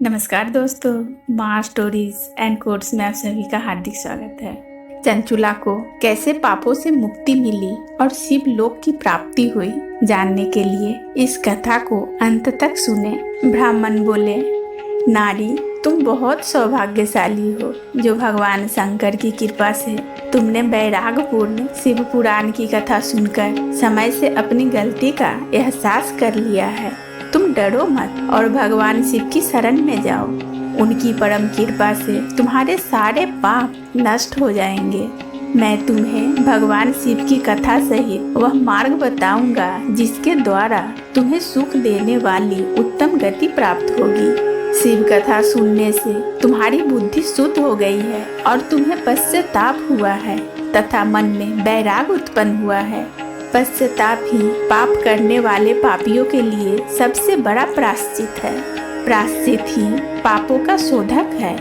नमस्कार दोस्तों, माँ स्टोरीज एंड कोट्स में आप सभी का हार्दिक स्वागत है। चंचुला को कैसे पापों से मुक्ति मिली और शिव लोक की प्राप्ति हुई, जानने के लिए इस कथा को अंत तक सुने। ब्राह्मण बोले, नारी तुम बहुत सौभाग्यशाली हो जो भगवान शंकर की कृपा से तुमने वैरागपूर्ण शिव पुराण की कथा सुनकर समय से अपनी गलती का एहसास कर लिया है। तुम डरो मत और भगवान शिव की शरण में जाओ। उनकी परम कृपा से तुम्हारे सारे पाप नष्ट हो जाएंगे। मैं तुम्हें भगवान शिव की कथा सहित वह मार्ग बताऊंगा जिसके द्वारा तुम्हें सुख देने वाली उत्तम गति प्राप्त होगी। शिव कथा सुनने से तुम्हारी बुद्धि शुद्ध हो गई है और तुम्हें पश्चाताप हुआ है तथा मन में वैराग उत्पन्न हुआ है। पश्चाताप ही पाप करने वाले पापियों के लिए सबसे बड़ा प्रायश्चित है। प्रायश्चित ही पापों का शोधक है।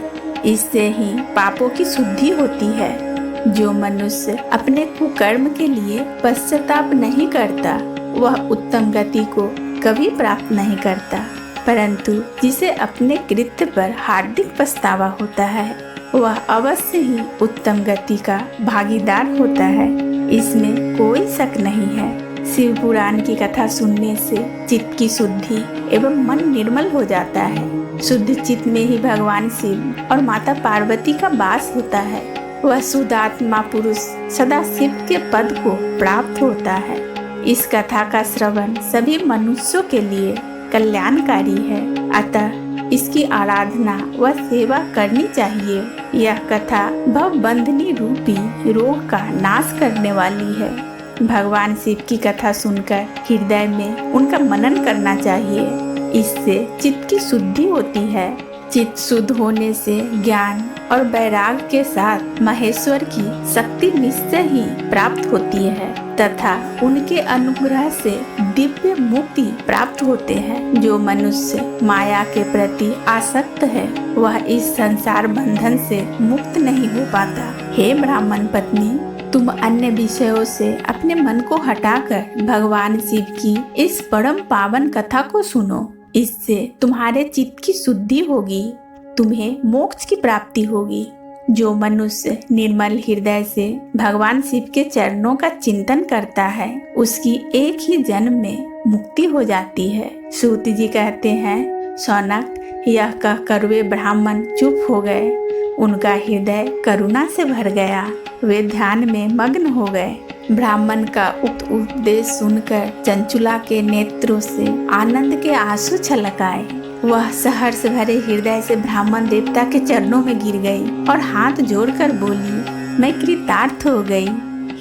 इससे ही पापों की शुद्धि होती है। जो मनुष्य अपने कुकर्म के लिए पश्चाताप नहीं करता वह उत्तम गति को कभी प्राप्त नहीं करता, परंतु जिसे अपने कृत्य पर हार्दिक पछतावा होता है वह अवश्य ही उत्तम गति का भागीदार होता है। इसमें कोई शक नहीं है। शिव पुराण की कथा सुनने से चित्त की शुद्धि एवं मन निर्मल हो जाता है। शुद्ध चित्त में ही भगवान शिव और माता पार्वती का वास होता है। वह शुद्धात्मा पुरुष सदा शिव के पद को प्राप्त होता है। इस कथा का श्रवण सभी मनुष्यों के लिए कल्याणकारी है, अतः इसकी आराधना व सेवा करनी चाहिए। यह कथा भवबंधनी रूपी रोग का नाश करने वाली है। भगवान शिव की कथा सुनकर हृदय में उनका मनन करना चाहिए। इससे चित्त की शुद्धि होती है। चित्त शुद्ध होने से ज्ञान और वैराग के साथ महेश्वर की शक्ति निश्चय ही प्राप्त होती है तथा उनके अनुग्रह से दिव्य मुक्ति प्राप्त होते हैं। जो मनुष्य माया के प्रति आसक्त है वह इस संसार बंधन से मुक्त नहीं हो पाता। हे ब्राह्मण पत्नी, तुम अन्य विषयों से अपने मन को हटाकर भगवान शिव की इस परम पावन कथा को सुनो। इससे तुम्हारे चित्त की शुद्धि होगी, तुम्हें मोक्ष की प्राप्ति होगी। जो मनुष्य निर्मल हृदय से भगवान शिव के चरणों का चिंतन करता है उसकी एक ही जन्म में मुक्ति हो जाती है। सूत जी कहते हैं, शौनक यह कहकर वे ब्राह्मण चुप हो गए। उनका हृदय करुणा से भर गया। वे ध्यान में मग्न हो गए। ब्राह्मण का उक्त उपदेश सुनकर चंचुला के नेत्रों से आनंद के आंसू छलक आए। वह सहर्ष भरे हृदय से ब्राह्मण देवता के चरणों में गिर गई और हाथ जोड़कर बोली, मैं कृतार्थ हो गई।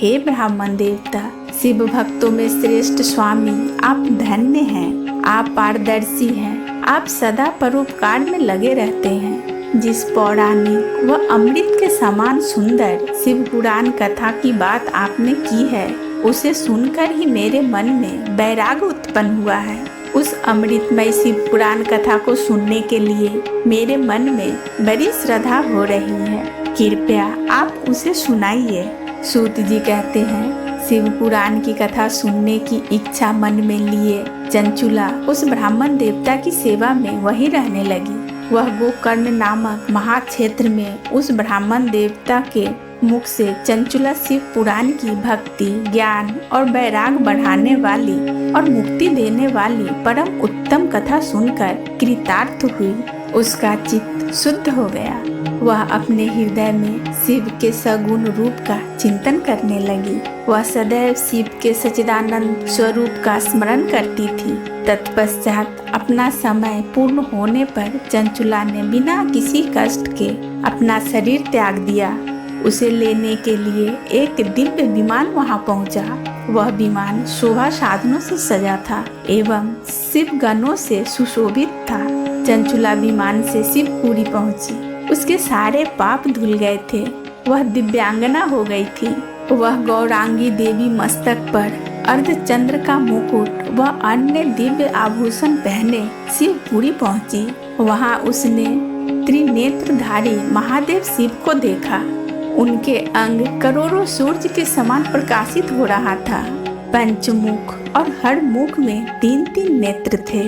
हे ब्राह्मण देवता, शिव भक्तों में श्रेष्ठ स्वामी, आप धन्य हैं। आप पारदर्शी हैं। आप सदा परोपकार में लगे रहते हैं। जिस पौराणिक व अमृत के समान सुंदर शिव पुराण कथा की बात आपने की है उसे सुनकर ही मेरे मन में वैराग उत्पन्न हुआ है। उस अमृतमय शिव पुराण कथा को सुनने के लिए मेरे मन में बड़ी श्रद्धा हो रही है। कृपया आप उसे सुनाइए। सूत जी कहते हैं, शिव पुराण की कथा सुनने की इच्छा मन में लिए चंचुला उस ब्राह्मण देवता की सेवा में वहीं रहने लगी। वह गोकर्ण नामक महाक्षेत्र में उस ब्राह्मण देवता के मुख से चंचुला शिव पुराण की भक्ति, ज्ञान और वैराग बढ़ाने वाली और मुक्ति देने वाली परम उत्तम कथा सुनकर कृतार्थ हुई। उसका चित्त शुद्ध हो गया। वह अपने हृदय में शिव के सगुण रूप का चिंतन करने लगी। वह सदैव शिव के सच्चिदानंद स्वरूप का स्मरण करती थी। तत्पश्चात अपना समय पूर्ण होने पर चंचुला ने बिना किसी कष्ट के अपना शरीर त्याग दिया। उसे लेने के लिए एक दिव्य विमान वहां पहुंचा। वह विमान शोभा साधनों से सजा था एवं शिव गणों से सुशोभित था। चंचुला विमान से शिवपुरी पहुंची। उसके सारे पाप धुल गए थे। वह दिव्यांगना हो गई थी। वह गौरांगी देवी मस्तक पर अर्धचंद्र का मुकुट व अन्य दिव्य आभूषण पहने शिवपुरी पहुंची। वहां उसने त्रिनेत्रधारी महादेव शिव को देखा। उनके अंग करोड़ों सूर्य के समान प्रकाशित हो रहा था। पंचमुख और हर मुख में 3-3 नेत्र थे।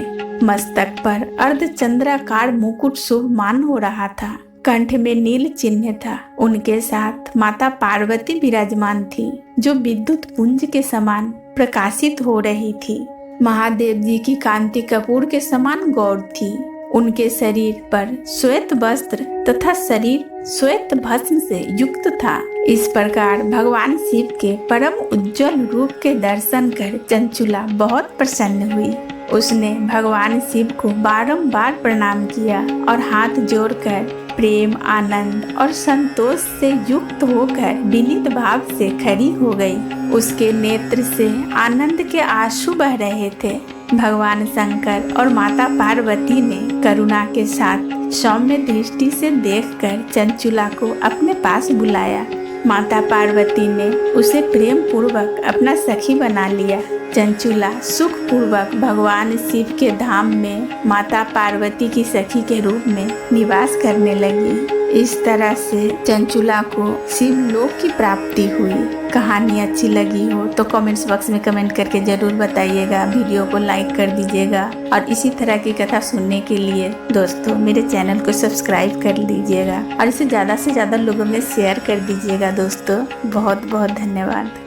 मस्तक पर अर्धचंद्राकार मुकुट शोभमान हो रहा था। कंठ में नील चिन्ह था। उनके साथ माता पार्वती विराजमान थी, जो विद्युत पुंज के समान प्रकाशित हो रही थी। महादेव जी की कांति कपूर के समान गौर थी। उनके शरीर पर श्वेत वस्त्र तथा शरीर श्वेत भस्म से युक्त था। इस प्रकार भगवान शिव के परम उज्जवल रूप के दर्शन कर चंचुला बहुत प्रसन्न हुई। उसने भगवान शिव को बारंबार प्रणाम किया और हाथ जोड़कर प्रेम, आनंद और संतोष से युक्त होकर विनीत भाव से खड़ी हो गई। उसके नेत्र से आनंद के आंसू बह रहे थे। भगवान शंकर और माता पार्वती ने करुणा के साथ सौम्य दृष्टि से देखकर चंचुला को अपने पास बुलाया। माता पार्वती ने उसे प्रेम पूर्वक अपना सखी बना लिया। चंचुला सुख पूर्वक भगवान शिव के धाम में माता पार्वती की सखी के रूप में निवास करने लगी। इस तरह से चंचुला को शिव लोक की प्राप्ति हुई। कहानी अच्छी लगी हो तो कमेंट्स बॉक्स में कमेंट करके जरूर बताइएगा। वीडियो को लाइक कर दीजिएगा और इसी तरह की कथा सुनने के लिए दोस्तों मेरे चैनल को सब्सक्राइब कर लीजिएगा और इसे ज़्यादा से ज़्यादा लोगों में शेयर कर दीजिएगा। दोस्तों बहुत बहुत धन्यवाद।